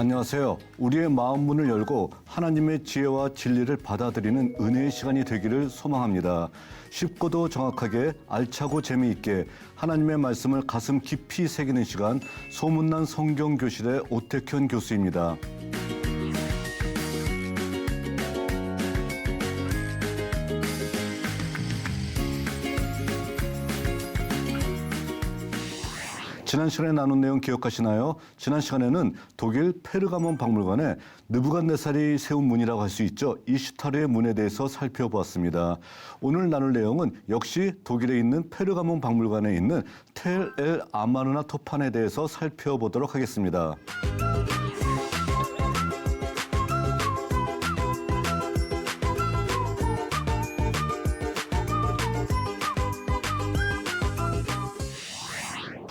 안녕하세요. 우리의 마음 문을 열고 하나님의 지혜와 진리를 받아들이는 은혜의 시간이 되기를 소망합니다. 쉽고도 정확하게 알차고 재미있게 하나님의 말씀을 가슴 깊이 새기는 시간, 소문난 성경교실의 오택현 교수입니다. 지난 시간에 나눈 내용 기억하시나요? 지난 시간에는 독일 페르가몬 박물관에 느부갓네살이 세운 문이라고 할 수 있죠. 이슈타르의 문에 대해서 살펴보았습니다. 오늘 나눌 내용은 역시 독일에 있는 페르가몬 박물관에 있는 텔 엘 아마르나 토판에 대해서 살펴보도록 하겠습니다.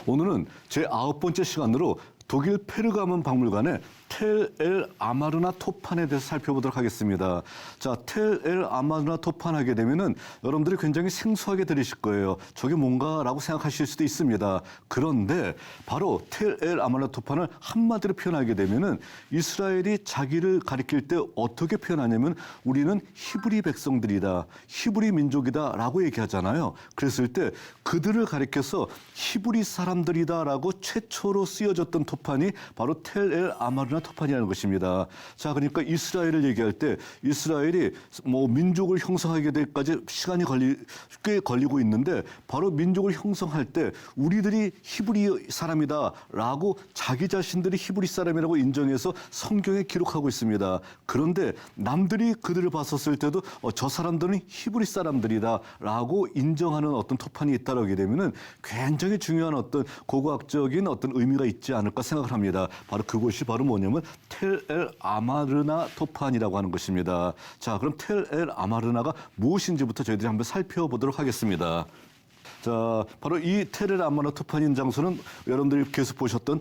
오늘은 제 9번째 시간으로 독일 페르가몬 박물관의 텔 엘 아마르나 토판에 대해서 살펴보도록 하겠습니다. 자, 텔 엘 아마르나 토판 하게 되면은 여러분들이 굉장히 생소하게 들으실 거예요. 저게 뭔가라고 생각하실 수도 있습니다. 그런데 바로 텔 엘 아마르나 토판을 한마디로 표현하게 되면은 이스라엘이 자기를 가리킬 때 어떻게 표현하냐면 우리는 히브리 백성들이다, 히브리 민족이다라고 얘기하잖아요. 그랬을 때 그들을 가리켜서 히브리 사람들이다라고 최초로 쓰여졌던 토판이 바로 텔 엘 아마르나 토판이라는 것입니다. 자, 그러니까 이스라엘을 얘기할 때 이스라엘이 민족을 형성하게 될까지 시간이 꽤 걸리고 있는데 바로 민족을 형성할 때 우리들이 히브리 사람이다라고 자기 자신들이 히브리 사람이라고 인정해서 성경에 기록하고 있습니다. 그런데 남들이 그들을 봤었을 때도 저 사람들은 히브리 사람들이다라고 인정하는 어떤 토판이 있다라고 하게 되면은 굉장히 중요한 어떤 고고학적인 어떤 의미가 있지 않을까 생각을 합니다. 바로 그곳이 바로 뭐냐면 텔 엘 아마르나 토판이라고 하는 것입니다. 자, 그럼 텔 엘 아마르나가 무엇인지부터 저희들이 한번 살펴보도록 하겠습니다. 자, 바로 이 텔 엘 아마르나 토판인 장소는 여러분들이 계속 보셨던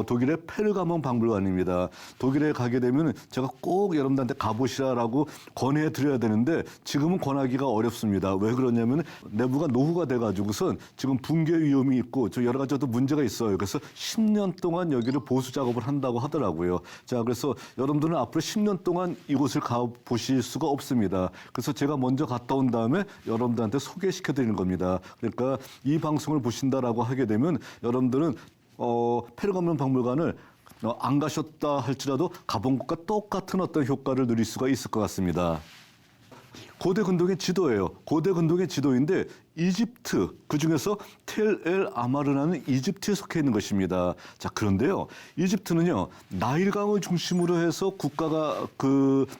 독일의 페르가몬 박물관입니다. 독일에 가게 되면 제가 꼭 여러분들한테 가보시라라고 권해드려야 되는데 지금은 권하기가 어렵습니다. 왜 그러냐면 내부가 노후가 돼가지고선 지금 붕괴 위험이 있고 여러 가지 또 문제가 있어요. 그래서 10년 동안 여기를 보수 작업을 한다고 하더라고요. 자, 그래서 여러분들은 앞으로 10년 동안 이곳을 가보실 수가 없습니다. 그래서 제가 먼저 갔다 온 다음에 여러분들한테 소개시켜드리는 겁니다. 그러니까 이 방송을 보신다라고 하게 되면 여러분들은 페르가몬 박물관을 안 가셨다 할지라도 가본 것과 똑같은 어떤 효과를 누릴 수가 있을 것 같습니다. 고대 근동의 지도예요. 고대 근동의 지도인데 이집트, 그중에서 텔 엘 아마르나는 이집트에 속해 있는 것입니다. 자, 그런데요, 이집트는요 나일강을 중심으로 해서 국가가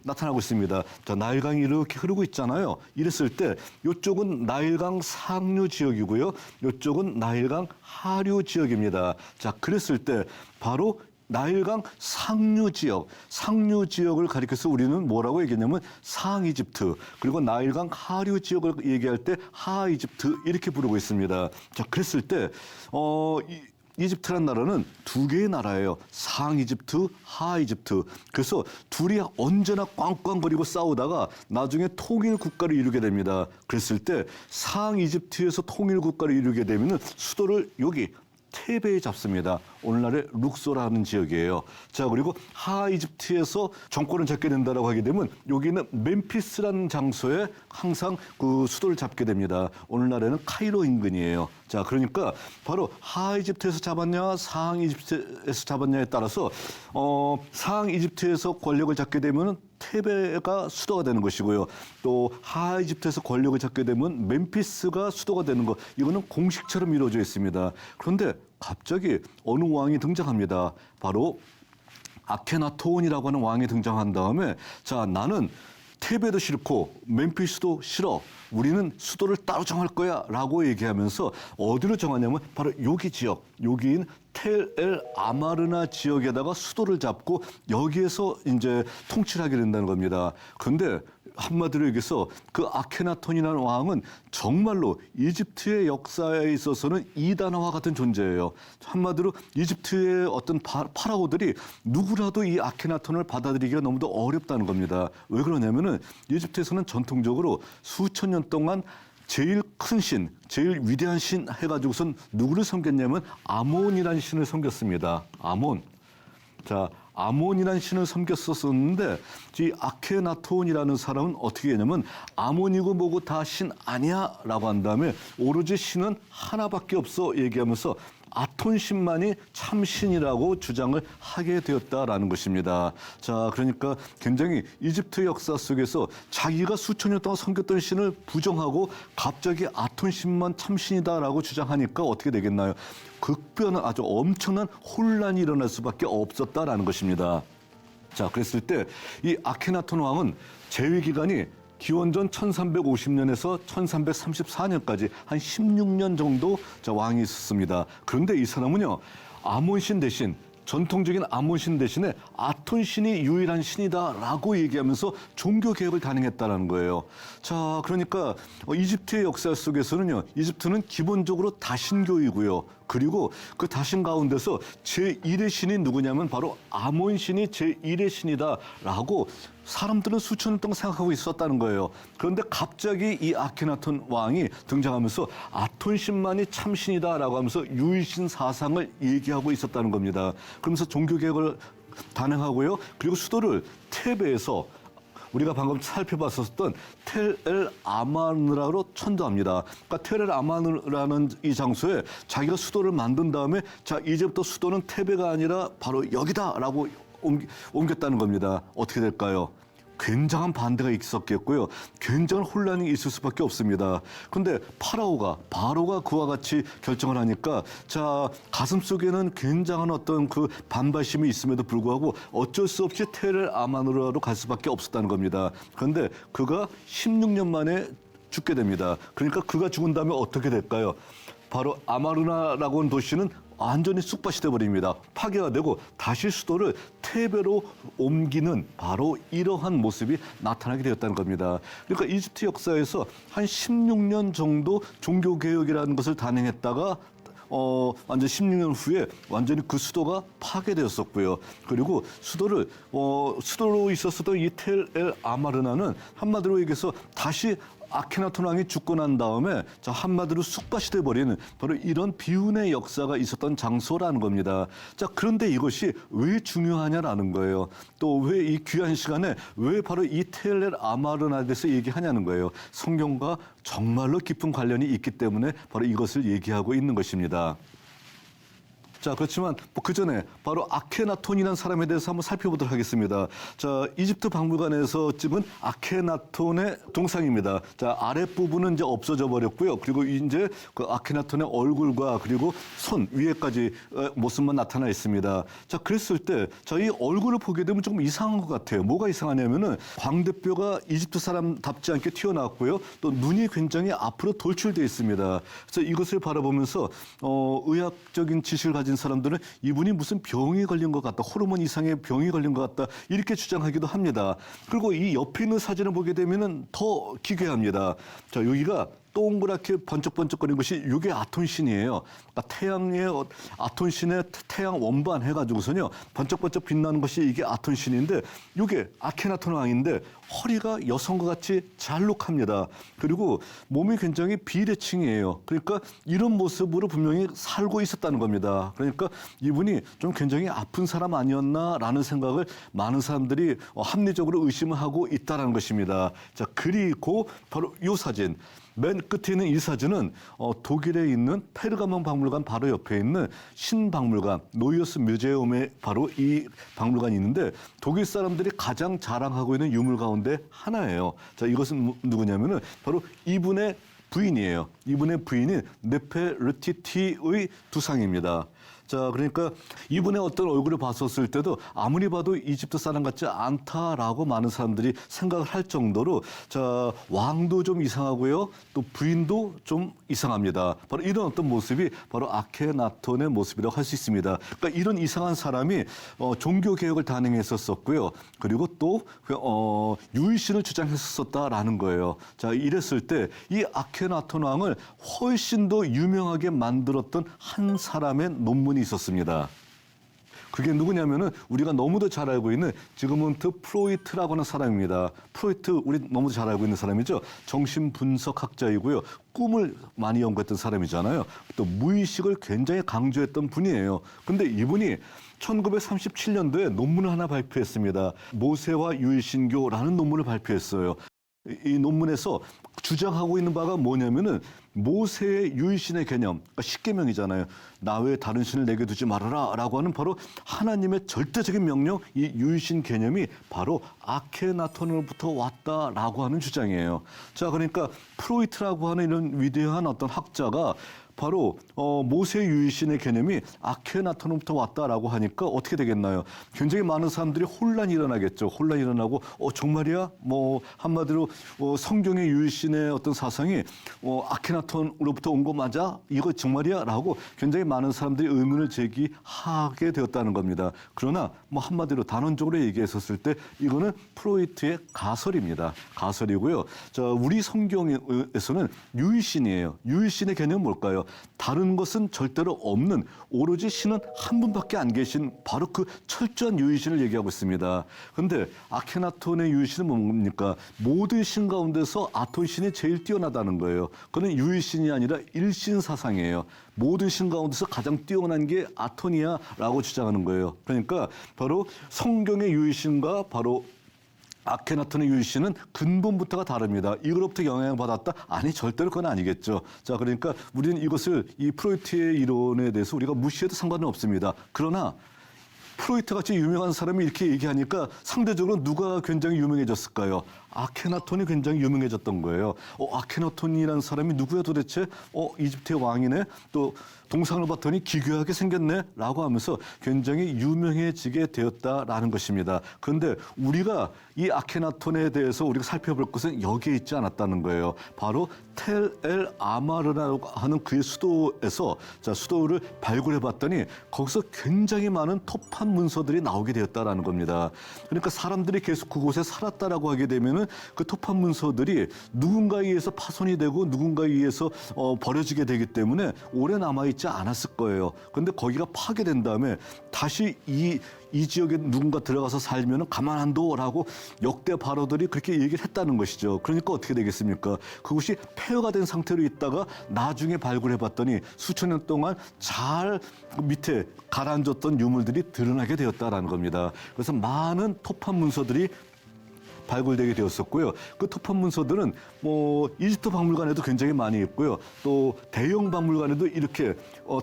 나타나고 있습니다. 자, 나일강이 이렇게 흐르고 있잖아요. 이랬을 때 이쪽은 나일강 상류 지역이고요, 이쪽은 나일강 하류 지역입니다. 자, 그랬을 때 바로 나일강 상류 지역을 가리켜서 우리는 뭐라고 얘기했냐면 상이집트, 그리고 나일강 하류 지역을 얘기할 때 하이집트 이렇게 부르고 있습니다. 자, 그랬을 때 이집트란 나라는 두 개의 나라예요. 상이집트, 하이집트. 그래서 둘이 언제나 꽝꽝거리고 싸우다가 나중에 통일 국가를 이루게 됩니다. 그랬을 때 상이집트에서 통일 국가를 이루게 되면은 수도를 여기 테베에 잡습니다. 오늘날의 룩소라는 지역이에요. 자, 그리고 하이집트에서 정권을 잡게 된다라고 하게 되면 여기는 멤피스라는 장소에 항상 그 수도를 잡게 됩니다. 오늘날에는 카이로 인근이에요. 자, 그러니까 바로 하이집트에서 잡았냐 상이집트에서 잡았냐에 따라서 상이집트에서 권력을 잡게 되면 테베가 수도가 되는 것이고요. 또 하이집트에서 권력을 잡게 되면 멤피스가 수도가 되는 것, 이거는 공식처럼 이루어져 있습니다. 그런데 갑자기 어느 왕이 등장합니다. 바로 아케나토온이라고 하는 왕이 등장한 다음에 자, 나는 테베도 싫고 멤피스도 싫어, 우리는 수도를 따로 정할 거야 라고 얘기하면서 어디로 정하냐면 바로 여기 지역, 여기인 텔 엘 아마르나 지역에다가 수도를 잡고 여기에서 이제 통치를 하게 된다는 겁니다. 그런데 한마디로 얘기해서 그 아케나톤이라는 왕은 정말로 이집트의 역사에 있어서는 이단화와 같은 존재예요. 한마디로 이집트의 어떤 파라오들이 누구라도 이 아케나톤을 받아들이기가 너무도 어렵다는 겁니다. 왜 그러냐면은 이집트에서는 전통적으로 수천 년 동안 제일 큰 신, 제일 위대한 신 해가지고선 누구를 섬겼냐면 아몬이라는 신을 섬겼습니다. 아몬. 자, 아몬이라는 신을 섬겼었는데 이 아케나톤이라는 사람은 어떻게 했냐면 아몬이고 뭐고 다 신 아니야라고 한 다음에 오로지 신은 하나밖에 없어 얘기하면서 아톤 신만이 참신이라고 주장을 하게 되었다라는 것입니다. 자, 그러니까 굉장히 이집트 역사 속에서 자기가 수천 년 동안 섬겼던 신을 부정하고 갑자기 아톤 신만 참신이다라고 주장하니까 어떻게 되겠나요? 극변은 아주 엄청난 혼란이 일어날 수밖에 없었다라는 것입니다. 자, 그랬을 때 이 아케나톤 왕은 재위 기간이 기원전 1350년에서 1334년까지 한 16년 정도 왕이 있었습니다. 그런데 이 사람은요, 아몬신 대신 전통적인 아몬신 대신에 아톤신이 유일한 신이다라고 얘기하면서 종교개혁을 단행했다는 거예요. 자, 그러니까 이집트의 역사 속에서는요, 이집트는 기본적으로 다신교이고요. 그리고 그 다신 가운데서 제1의 신이 누구냐면 바로 아몬신이 제1의 신이다라고 사람들은 수천 년 동안 생각하고 있었다는 거예요. 그런데 갑자기 이 아케나톤 왕이 등장하면서 아톤신만이 참신이다라고 하면서 유일신 사상을 얘기하고 있었다는 겁니다. 그러면서 종교개혁을 단행하고요. 그리고 수도를 테베에서 우리가 방금 살펴봤었던 텔-엘 아마르나로 천도합니다. 그러니까 텔-엘 아마르라는 이 장소에 자기가 수도를 만든 다음에 자, 이제부터 수도는 테베가 아니라 바로 여기다라고 옮겼다는 겁니다. 어떻게 될까요? 굉장한 반대가 있었겠고요. 굉장한 혼란이 있을 수밖에 없습니다. 그런데 바로가 그와 같이 결정을 하니까 자, 가슴속에는 굉장한 어떤 그 반발심이 있음에도 불구하고 어쩔 수 없이 텔 아마누라로 갈 수밖에 없었다는 겁니다. 그런데 그가 16년 만에 죽게 됩니다. 그러니까 그가 죽은 다음에 어떻게 될까요? 바로 아마르나라고 하는 도시는 완전히 쑥밭이 돼버립니다. 파괴가 되고 다시 수도를 테베로 옮기는 바로 이러한 모습이 나타나게 되었다는 겁니다. 그러니까 이집트 역사에서 한 16년 정도 종교개혁이라는 것을 단행했다가 완전 16년 후에 완전히 그 수도가 파괴되었었고요. 그리고 수도로 있었던 이 텔-엘 아마르나는 한마디로 얘기해서 다시 아케나톤 왕이 죽고 난 다음에 자, 한마디로 쑥밭이 돼버리는 바로 이런 비운의 역사가 있었던 장소라는 겁니다. 자, 그런데 이것이 왜 중요하냐라는 거예요. 또 왜 이 귀한 시간에 왜 바로 이 텔-엘 아마르나에 대해서 얘기하냐는 거예요. 성경과 정말로 깊은 관련이 있기 때문에 바로 이것을 얘기하고 있는 것입니다. 자, 그렇지만 그 전에 바로 아케나톤이라는 사람에 대해서 한번 살펴보도록 하겠습니다. 자, 이집트 박물관에서 찍은 아케나톤의 동상입니다. 자, 아랫부분은 이제 없어져 버렸고요. 그리고 이제 그 아케나톤의 얼굴과 그리고 손 위에까지 모습만 나타나 있습니다. 자, 그랬을 때, 자, 이 얼굴을 보게 되면 조금 이상한 것 같아요. 뭐가 이상하냐면은 광대뼈가 이집트 사람답지 않게 튀어나왔고요. 또 눈이 굉장히 앞으로 돌출되어 있습니다. 그래서 이것을 바라보면서 의학적인 지식을 가진 사람들은 이분이 무슨 병이 걸린 것 같다, 호르몬 이상의 병이 걸린 것 같다 이렇게 주장하기도 합니다. 그리고 이 옆에 있는 사진을 보게 되면은 더 기괴합니다. 자, 여기가 동그랗게 번쩍번쩍거리는 것이 이게 아톤신이에요. 그러니까 태양의 아톤신의 태양 원반 해가지고서요 번쩍번쩍 빛나는 것이 이게 아톤신인데 이게 아케나톤 왕인데 허리가 여성과 같이 잘록합니다. 그리고 몸이 굉장히 비대칭이에요. 그러니까 이런 모습으로 분명히 살고 있었다는 겁니다. 그러니까 이분이 좀 굉장히 아픈 사람 아니었나라는 생각을 많은 사람들이 합리적으로 의심을 하고 있다는 것입니다. 자, 그리고 바로 이 사진. 맨 끝에 있는 이 사진은 독일에 있는 페르가몬 박물관 바로 옆에 있는 신박물관 노이어스 뮤제움에 바로 이 박물관이 있는데 독일 사람들이 가장 자랑하고 있는 유물 가운데 하나예요. 자, 이것은 누구냐면은 바로 이분의 부인이에요. 이분의 부인이 네페르티티의 두상입니다. 자, 그러니까 이분의 어떤 얼굴을 봤었을 때도 아무리 봐도 이집트 사람 같지 않다라고 많은 사람들이 생각을 할 정도로 자, 왕도 좀 이상하고요. 또 부인도 좀 이상합니다. 바로 이런 어떤 모습이 바로 아케나톤의 모습이라고 할 수 있습니다. 그러니까 이런 이상한 사람이 종교개혁을 단행했었고요. 그리고 또 유일신을 주장했었다라는 거예요. 자, 이랬을 때 이 아케나톤 왕을 훨씬 더 유명하게 만들었던 한 사람의 논문이 있었습니다. 그게 누구냐면은 우리가 너무도 잘 알고 있는 지그문트 프로이트라고 하는 사람입니다. 프로이트 우리 너무도 잘 알고 있는 사람이죠. 정신분석학자이고요. 꿈을 많이 연구했던 사람이잖아요. 또 무의식을 굉장히 강조했던 분이에요. 근데 이분이 1937년도에 논문을 하나 발표했습니다. 모세와 유일신교라는 논문을 발표했어요. 이 논문에서 주장하고 있는 바가 뭐냐면은 모세의 유일신의 개념, 그러니까 십계명이잖아요. 나 외에 다른 신을 내게 두지 말아라라고 하는 바로 하나님의 절대적인 명령, 이 유일신 개념이 바로 아케나톤으로부터 왔다라고 하는 주장이에요. 자, 그러니까 프로이트라고 하는 이런 위대한 어떤 학자가 바로 모세 유일신의 개념이 아케나톤으로부터 왔다라고 하니까 어떻게 되겠나요? 굉장히 많은 사람들이 혼란이 일어나겠죠. 혼란이 일어나고 정말이야? 뭐 한마디로 성경의 유일신의 어떤 사상이 아케나톤으로부터 온 거 맞아? 이거 정말이야? 라고 굉장히 많은 사람들이 의문을 제기하게 되었다는 겁니다. 그러나 뭐 한마디로 단언적으로 얘기했었을 때 이거는 프로이트의 가설입니다. 가설이고요. 자, 우리 성경에서는 유일신이에요. 유일신의 개념은 뭘까요? 다른 것은 절대로 없는 오로지 신은 한 분밖에 안 계신 바로 그 철저한 유일신을 얘기하고 있습니다. 그런데 아케나톤의 유일신은 뭡니까? 모든 신 가운데서 아톤신이 제일 뛰어나다는 거예요. 그는 유일신이 아니라 일신 사상이에요. 모든 신 가운데서 가장 뛰어난 게 아톤이야라고 주장하는 거예요. 그러니까 바로 성경의 유일신과 바로 아케나톤의 유일신은 근본부터가 다릅니다. 이거로부터 영향을 받았다? 아니, 절대로 그건 아니겠죠. 자, 그러니까 우리는 이것을 이 프로이트의 이론에 대해서 우리가 무시해도 상관은 없습니다. 그러나 프로이트 같이 유명한 사람이 이렇게 얘기하니까 상대적으로 누가 굉장히 유명해졌을까요? 아케나톤이 굉장히 유명해졌던 거예요. 아케나톤이라는 사람이 누구야 도대체? 이집트의 왕이네? 또 동상을 봤더니 기괴하게 생겼네? 라고 하면서 굉장히 유명해지게 되었다라는 것입니다. 그런데 우리가 이 아케나톤에 대해서 우리가 살펴볼 것은 여기에 있지 않았다는 거예요. 바로 텔 아마르라고 하는 그의 수도에서 수도를 발굴해 봤더니 거기서 굉장히 많은 토판 문서들이 나오게 되었다라는 겁니다. 그러니까 사람들이 계속 그곳에 살았다라고 하게 되면은 그 토판 문서들이 누군가에 의해서 파손이 되고 누군가에 의해서 버려지게 되기 때문에 오래 남아있지 않았을 거예요. 그런데 거기가 파괴된 다음에 다시 이 지역에 누군가 들어가서 살면 가만 안 둬라고 역대 바로들이 그렇게 얘기를 했다는 것이죠. 그러니까 어떻게 되겠습니까? 그것이 폐허가 된 상태로 있다가 나중에 발굴해 봤더니 수천 년 동안 잘 밑에 가라앉았던 유물들이 드러나게 되었다라는 겁니다. 그래서 많은 토판 문서들이 발굴되게 되었었고요. 그 토판 문서들은 이집트 박물관에도 굉장히 많이 있고요. 또 대형 박물관에도 이렇게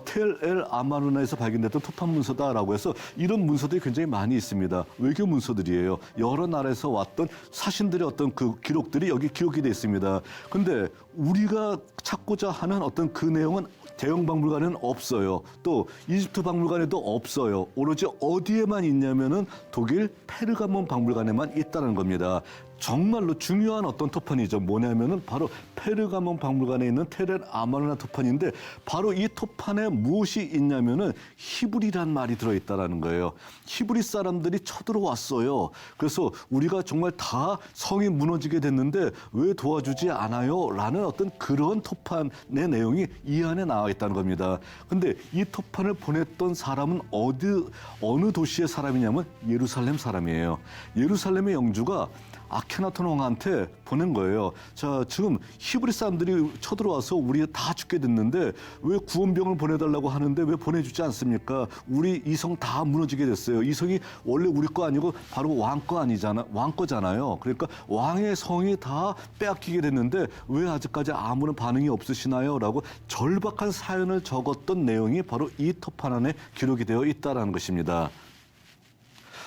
텔 아마르나에서 발견됐던 토판 문서다라고 해서 이런 문서들이 굉장히 많이 있습니다. 외교 문서들이에요. 여러 나라에서 왔던 사신들의 어떤 그 기록들이 여기 기록이 되어 있습니다. 근데 우리가 찾고자 하는 어떤 그 내용은 대형 박물관에는 없어요. 또 이집트 박물관에도 없어요. 오로지 어디에만 있냐면은 독일 페르가몬 박물관에만 있다는 겁니다. 정말로 중요한 어떤 토판이죠. 뭐냐면은 바로 페르가몬 박물관에 있는 텔 아마르나 토판인데 바로 이 토판에 무엇이 있냐면은 히브리란 말이 들어있다라는 거예요. 히브리 사람들이 쳐들어왔어요. 그래서 우리가 정말 다 성이 무너지게 됐는데 왜 도와주지 않아요? 라는 어떤 그런 토판의 내용이 이 안에 나와 있다는 겁니다. 근데 이 토판을 보냈던 사람은 어느 도시의 사람이냐면 예루살렘 사람이에요. 예루살렘의 영주가 아케나톤 왕한테 보낸 거예요. 자, 지금 히브리 사람들이 쳐들어와서 우리 다 죽게 됐는데 왜 구원병을 보내달라고 하는데 왜 보내주지 않습니까? 우리 이 성 다 무너지게 됐어요. 이 성이 원래 우리 거 아니고 바로 왕 거잖아요. 그러니까 왕의 성이 다 빼앗기게 됐는데 왜 아직까지 아무런 반응이 없으시나요? 라고 절박한 사연을 적었던 내용이 바로 이 토판 안에 기록이 되어 있다는 것입니다.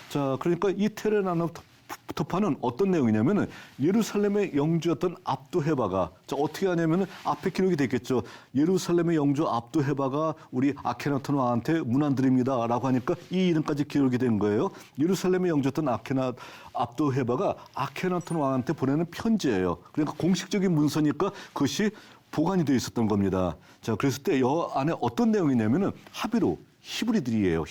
자, 그러니까 이 테레나노 토판은 어떤 내용이냐면은 예루살렘의 영주였던 압두헤바가 어떻게 하냐면은 앞에 기록이 됐겠죠. 예루살렘의 영주 압두헤바가 우리 아케나톤 왕한테 문안드립니다라고 하니까 이 이름까지 기록이 된 거예요. 예루살렘의 영주였던 압두헤바가 아케나톤 왕한테 보내는 편지예요. 그러니까 공식적인 문서니까 그것이 보관이 되어 있었던 겁니다. 자, 그랬을 때 이 안에 어떤 내용이냐면은 히브리들이에요.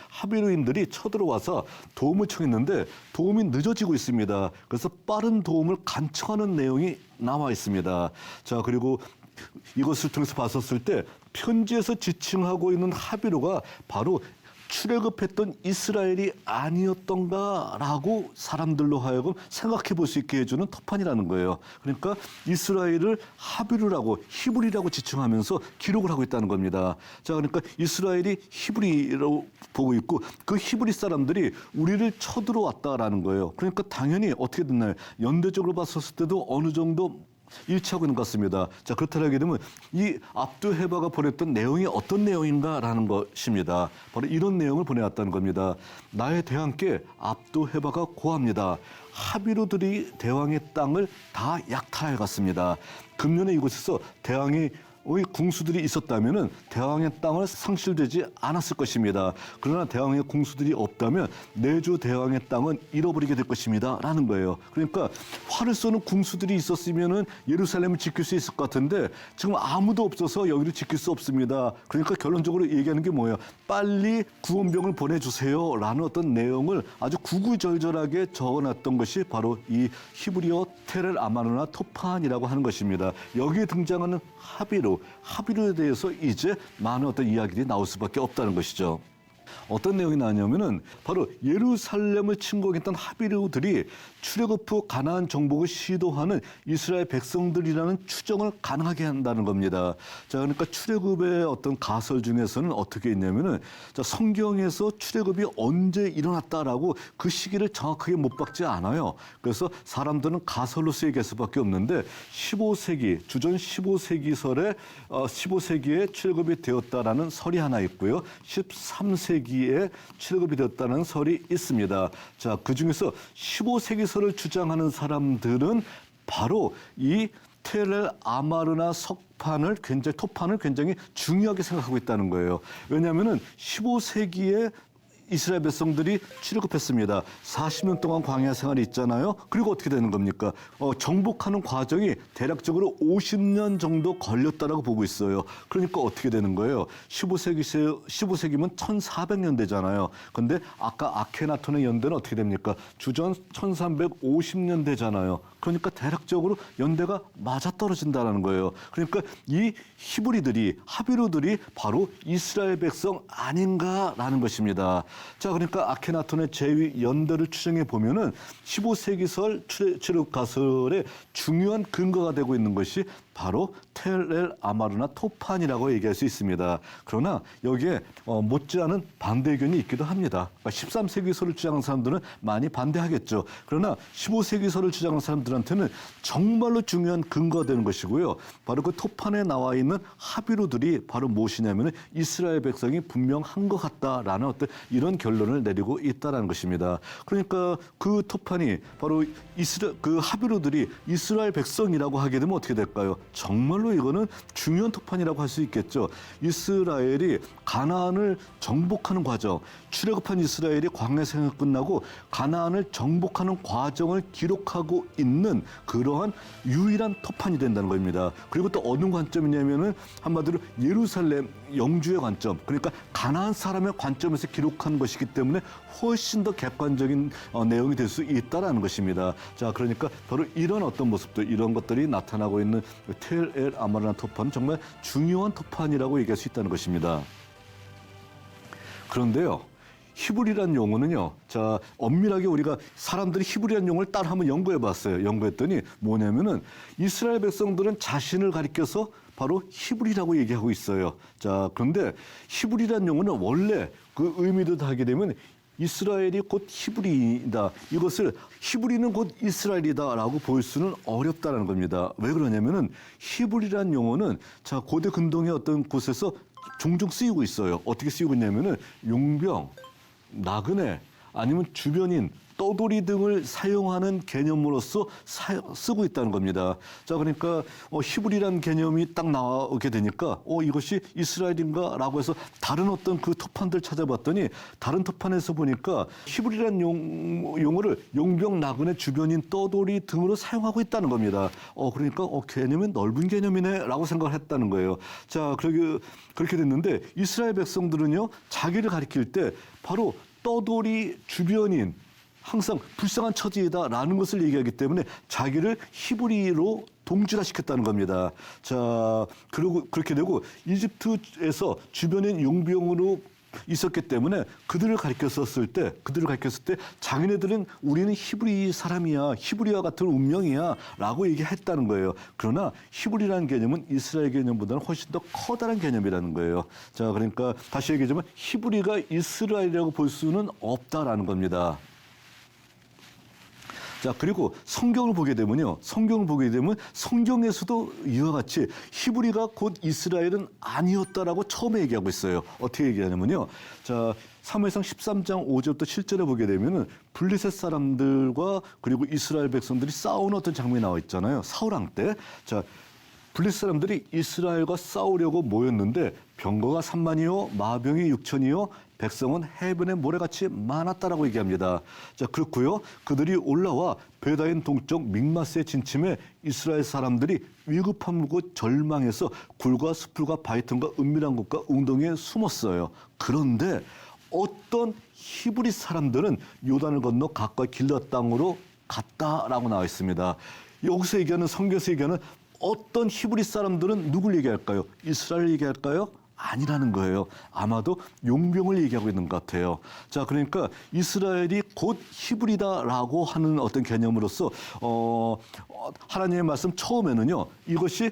하비루인들이 쳐들어와서 도움을 청했는데 도움이 늦어지고 있습니다. 그래서 빠른 도움을 간청하는 내용이 나와 있습니다. 자, 그리고 이것을 통해서 봤었을 때 편지에서 지칭하고 있는 하비루가 바로 출애굽했던 이스라엘이 아니었던가라고 사람들로 하여금 생각해 볼 수 있게 해주는 터판이라는 거예요. 그러니까 이스라엘을 하비루라고 히브리라고 지칭하면서 기록을 하고 있다는 겁니다. 자, 그러니까 이스라엘이 히브리라고 보고 있고 그 히브리 사람들이 우리를 쳐들어왔다라는 거예요. 그러니까 당연히 어떻게 됐나요? 연대적으로 봤었을 때도 어느 정도 일치하고 있는 것 같습니다. 자, 그렇다게 되면 이 압두헤바가 보냈던 내용이 어떤 내용인가라는 것입니다. 바로 이런 내용을 보내왔다는 겁니다. 나의 대왕께 압두헤바가 고합니다. 하비루들이 대왕의 땅을 다 약탈해 갔습니다. 금년에 이곳에서 대왕이 궁수들이 있었다면 대왕의 땅을 상실되지 않았을 것입니다. 그러나 대왕의 궁수들이 없다면 내주 대왕의 땅은 잃어버리게 될 것입니다. 라는 거예요. 그러니까 활을 쏘는 궁수들이 있었으면 예루살렘을 지킬 수 있을 것 같은데 지금 아무도 없어서 여기를 지킬 수 없습니다. 그러니까 결론적으로 얘기하는 게 뭐예요? 빨리 구원병을 보내주세요. 라는 어떤 내용을 아주 구구절절하게 적어놨던 것이 바로 이 히브리어 텔 아마르나 토판이라고 하는 것입니다. 여기에 등장하는 하비루에 대해서 이제 많은 어떤 이야기들이 나올 수밖에 없다는 것이죠. 어떤 내용이 나왔냐면은 바로 예루살렘을 침공했던 하비루들이 출애굽 후 가나안 정복을 시도하는 이스라엘 백성들이라는 추정을 가능하게 한다는 겁니다. 자, 그러니까 출애굽의 어떤 가설 중에서는 어떻게 있냐면은 자, 성경에서 출애굽이 언제 일어났다라고 그 시기를 정확하게 못 박지 않아요. 그래서 사람들은 가설로서 얘기할 수밖에 없는데 15세기 주전 15세기설에 15세기에 출애굽이 되었다라는 설이 하나 있고요. 13세기에 출애굽이 되었다는 설이 있습니다. 자, 그 중에서 15세기설을 주장하는 사람들은 바로 이 텔 아마르나 토판을 굉장히 중요하게 생각하고 있다는 거예요. 왜냐하면은 15세기에 이스라엘 백성들이 출애굽했습니다. 40년 동안 광야 생활이 있잖아요. 그리고 어떻게 되는 겁니까? 정복하는 과정이 대략적으로 50년 정도 걸렸다라고 보고 있어요. 그러니까 어떻게 되는 거예요? 15세기면 1400년 되잖아요. 근데 아까 아케나톤의 연대는 어떻게 됩니까? 주전 1350년 되잖아요. 그러니까 대략적으로 연대가 맞아떨어진다는 거예요. 그러니까 이 하비루들이 바로 이스라엘 백성 아닌가라는 것입니다. 자, 그러니까 아케나톤의 제위 연대를 추정해 보면은 15세기설 출애굽 가설의 중요한 근거가 되고 있는 것이 바로 텔 아마르나 토판이라고 얘기할 수 있습니다. 그러나 여기에 못지않은 반대 의견이 있기도 합니다. 그러니까 13세기설을 주장하는 사람들은 많이 반대하겠죠. 그러나 15세기설을 주장하는 사람들한테는 정말로 중요한 근거가 되는 것이고요. 바로 그 토판에 나와 있는 하비루들이 바로 무엇이냐면 이스라엘 백성이 분명한 것 같다라는 어떤 이런 결론을 내리고 있다는 것입니다. 그러니까 그 토판이 바로 그 하비루들이 이스라엘 백성이라고 하게 되면 어떻게 될까요? 정말로 이거는 중요한 토판이라고 할 수 있겠죠. 이스라엘이 가나안을 정복하는 과정, 출애굽한 이스라엘이 광야 생활 끝나고 가나안을 정복하는 과정을 기록하고 있는 그러한 유일한 토판이 된다는 겁니다. 그리고 또 어느 관점이냐면은 한마디로 예루살렘 영주의 관점, 그러니까 가나안 사람의 관점에서 기록한 것이기 때문에 훨씬 더 객관적인 내용이 될 수 있다라는 것입니다. 자, 그러니까 바로 이런 어떤 모습들, 이런 것들이 나타나고 있는 텔 아마르나 토판, 정말 중요한 토판이라고 얘기할 수 있다는 것입니다. 그런데요, 히브리란 용어는요, 자, 엄밀하게 우리가 사람들이 히브리란 용어를 따로 한번 연구해 봤어요. 연구했더니 뭐냐면은 이스라엘 백성들은 자신을 가리켜서 바로 히브리라고 얘기하고 있어요. 자, 그런데 히브리란 용어는 원래 그 의미도 하게 되면 이스라엘이 곧 히브리이다. 이것을 히브리는 곧 이스라엘이다라고 볼 수는 어렵다는 겁니다. 왜 그러냐면은 히브리란 용어는 자, 고대 근동의 어떤 곳에서 종종 쓰이고 있어요. 어떻게 쓰이고 있냐면은 용병, 나그네, 아니면 주변인, 떠돌이 등을 사용하는 개념으로서 쓰고 있다는 겁니다. 자, 그러니까 히브리란 개념이 딱 나오게 되니까 이것이 이스라엘인가라고 해서 다른 어떤 그 토판들 찾아봤더니 다른 토판에서 보니까 히브리란 용어를 용병, 나그네, 주변인, 떠돌이 등으로 사용하고 있다는 겁니다. 그러니까 개념은 넓은 개념이네라고 생각을 했다는 거예요. 자, 그렇게 됐는데 이스라엘 백성들은요, 자기를 가리킬 때 바로 떠돌이, 주변인, 항상 불쌍한 처지이다라는 것을 얘기하기 때문에 자기를 히브리로 동질화시켰다는 겁니다. 자, 그리고 그렇게 되고 이집트에서 주변인 용병으로 있었기 때문에 그들을 가리켰을 때 자기네들은 우리는 히브리 사람이야, 히브리와 같은 운명이야라고 얘기했다는 거예요. 그러나 히브리라는 개념은 이스라엘 개념보다는 훨씬 더 커다란 개념이라는 거예요. 자, 그러니까 다시 얘기하자면 히브리가 이스라엘이라고 볼 수는 없다라는 겁니다. 자, 그리고 성경을 보게 되면 성경에서도 이와 같이 히브리가 곧 이스라엘은 아니었다라고 처음에 얘기하고 있어요. 어떻게 얘기하냐면요. 자, 사무엘상 13장 5절부터 7절에 보게 되면은 블레셋 사람들과 그리고 이스라엘 백성들이 싸우는 어떤 장면이 나와 있잖아요. 사울왕 때. 자, 블레셋 사람들이 이스라엘과 싸우려고 모였는데 병거가 3만이요, 마병이 6천이요, 백성은 해변에 모래같이 많았다라고 얘기합니다. 자, 그렇고요. 그들이 올라와 베다인 동쪽 믹마스에 진침해 이스라엘 사람들이 위급함고 절망해서 굴과 수풀과 바위틈과 은밀한 곳과 웅덩이에 숨었어요. 그런데 어떤 히브리 사람들은 요단을 건너 가까이 길앗 땅으로 갔다라고 나와 있습니다. 여기서 얘기하는 성경에서 얘기하는 어떤 히브리 사람들은 누굴 얘기할까요? 이스라엘 얘기할까요? 아니라는 거예요. 아마도 용병을 얘기하고 있는 것 같아요. 자, 그러니까 이스라엘이 곧 히브리다라고 하는 어떤 개념으로서 하나님의 말씀 처음에는요, 이것이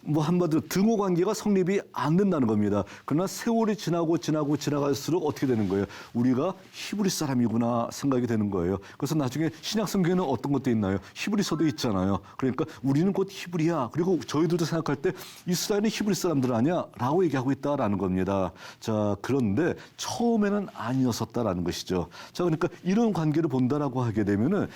뭐 한마디로 등호 관계가 성립이 안 된다는 겁니다. 그러나 세월이 지나갈수록 어떻게 되는 거예요? 우리가 히브리 사람이구나 생각이 되는 거예요. 그래서 나중에 신약 성경에는 어떤 것도 있나요? 히브리서도 있잖아요. 그러니까 우리는 곧 히브리야. 그리고 저희들도 생각할 때 이스라엘은 히브리 사람들 아니야? 라고 얘기하고 있다라는 겁니다. 자, 그런데 처음에는 아니었었다라는 것이죠. 자, 그러니까 이런 관계를 본다라고 하게 되면은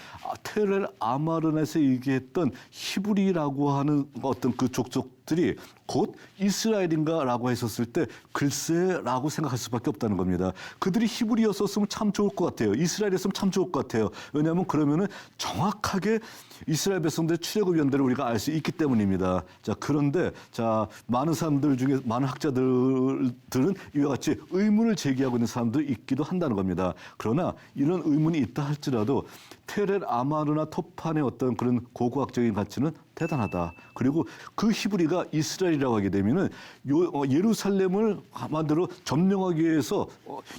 텔 아마르나에서 얘기했던 히브리라고 하는 어떤 그 족속들이 곧 이스라엘인가라고 했었을 때 글쎄라고 생각할 수밖에 없다는 겁니다. 그들이 히브리였었으면 참 좋을 것 같아요. 이스라엘이었으면 참 좋을 것 같아요. 왜냐하면 그러면은 정확하게 이스라엘 백성들의 출애굽 연대를 우리가 알 수 있기 때문입니다. 자, 그런데 자, 많은 사람들 중에 많은 학자들은 이와 같이 의문을 제기하고 있는 사람도 있기도 한다는 겁니다. 그러나 이런 의문이 있다 할지라도 테렐 아마르나 토판의 어떤 그런 고고학적인 가치는 대단하다. 그리고 그 히브리가 이스라엘이라고 하게 되면은 예루살렘을 한마디로 점령하기 위해서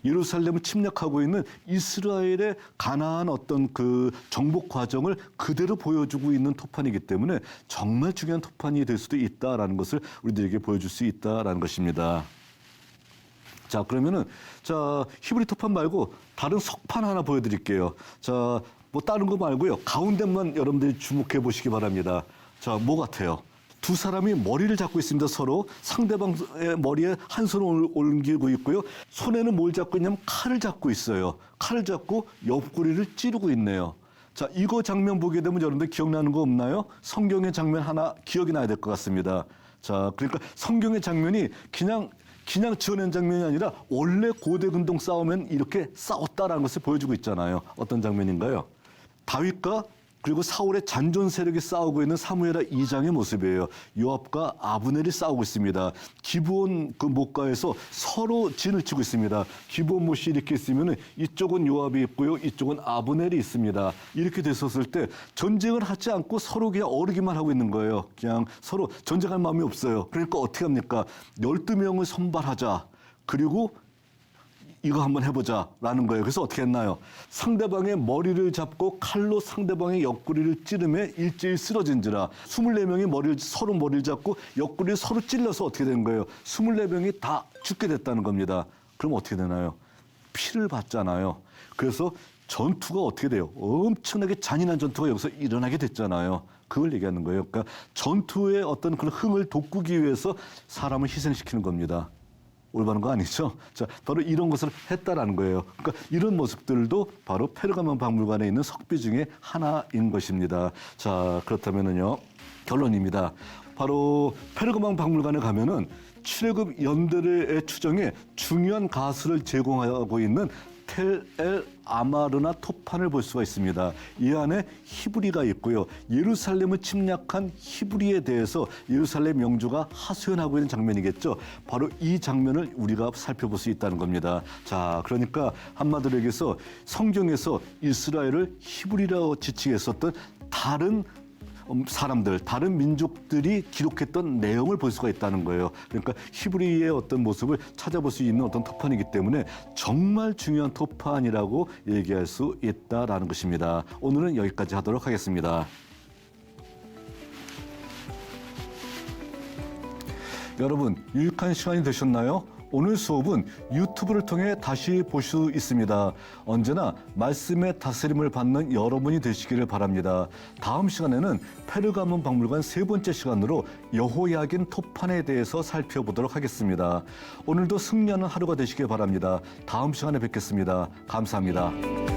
예루살렘을 침략하고 있는 이스라엘의 가나안 어떤 그 정복 과정을 그대로 보여주고 있는 토판이기 때문에 정말 중요한 토판이 될 수도 있다라는 것을 우리들에게 보여줄 수 있다라는 것입니다. 자, 그러면은 자, 히브리 토판 말고 다른 석판 하나 보여드릴게요. 자, 뭐 다른 거 말고요. 가운데만 여러분들이 주목해 보시기 바랍니다. 자, 뭐 같아요? 두 사람이 머리를 잡고 있습니다. 서로 상대방의 머리에 한 손을 옮기고 있고요. 손에는 뭘 잡고 있냐면 칼을 잡고 있어요. 칼을 잡고 옆구리를 찌르고 있네요. 자, 이거 장면 보게 되면 여러분들 기억나는 거 없나요? 성경의 장면 하나 기억이 나야 될 것 같습니다. 자, 그러니까 성경의 장면이 그냥 지어낸 장면이 아니라 원래 고대 근동 싸우면 이렇게 싸웠다라는 것을 보여주고 있잖아요. 어떤 장면인가요? 다윗과 그리고 사울의 잔존 세력이 싸우고 있는 사무엘하 2장의 모습이에요. 요압과 아브넬이 싸우고 있습니다. 기브온 그 목가에서 서로 진을 치고 있습니다. 기브온 못이 이렇게 있으면 이쪽은 요압이 있고요, 이쪽은 아브넬이 있습니다. 이렇게 됐었을 때 전쟁을 하지 않고 서로 그냥 어르기만 하고 있는 거예요. 그냥 서로 전쟁할 마음이 없어요. 그러니까 어떻게 합니까? 12명을 선발하자. 그리고 이거 한번 해보자라는 거예요. 그래서 어떻게 했나요? 상대방의 머리를 잡고 칼로 상대방의 옆구리를 찌르매 일제히 쓰러진지라. 24명이 서로 머리를 잡고 옆구리를 서로 찔러서 어떻게 된 거예요? 24명이 다 죽게 됐다는 겁니다. 그럼 어떻게 되나요? 피를 받잖아요. 그래서 전투가 어떻게 돼요? 엄청나게 잔인한 전투가 여기서 일어나게 됐잖아요. 그걸 얘기하는 거예요. 그러니까 전투의 어떤 그런 흥을 돋구기 위해서 사람을 희생시키는 겁니다. 올바른 거 아니죠? 자, 바로 이런 것을 했다라는 거예요. 그러니까 이런 모습들도 바로 페르가몬 박물관에 있는 석비 중에 하나인 것입니다. 자, 그렇다면은요, 결론입니다. 바로 페르가몬 박물관에 가면은 출애굽 연대의 추정에 중요한 가설을 제공하고 있는 텔 아마르나 토판을 볼 수가 있습니다. 이 안에 히브리가 있고요. 예루살렘을 침략한 히브리에 대해서 예루살렘 영주가 하소연하고 있는 장면이겠죠. 바로 이 장면을 우리가 살펴볼 수 있다는 겁니다. 자, 그러니까 한마디로 얘기해서 성경에서 이스라엘을 히브리라고 지칭했었던 다른 사람들, 다른 민족들이 기록했던 내용을 볼 수가 있다는 거예요. 그러니까 히브리의 어떤 모습을 찾아볼 수 있는 어떤 토판이기 때문에 정말 중요한 토판이라고 얘기할 수 있다라는 것입니다. 오늘은 여기까지 하도록 하겠습니다. 여러분, 유익한 시간이 되셨나요? 오늘 수업은 유튜브를 통해 다시 볼 수 있습니다. 언제나 말씀의 다스림을 받는 여러분이 되시기를 바랍니다. 다음 시간에는 페르가몬 박물관 세 번째 시간으로 여호야긴 토판에 대해서 살펴보도록 하겠습니다. 오늘도 승리하는 하루가 되시길 바랍니다. 다음 시간에 뵙겠습니다. 감사합니다.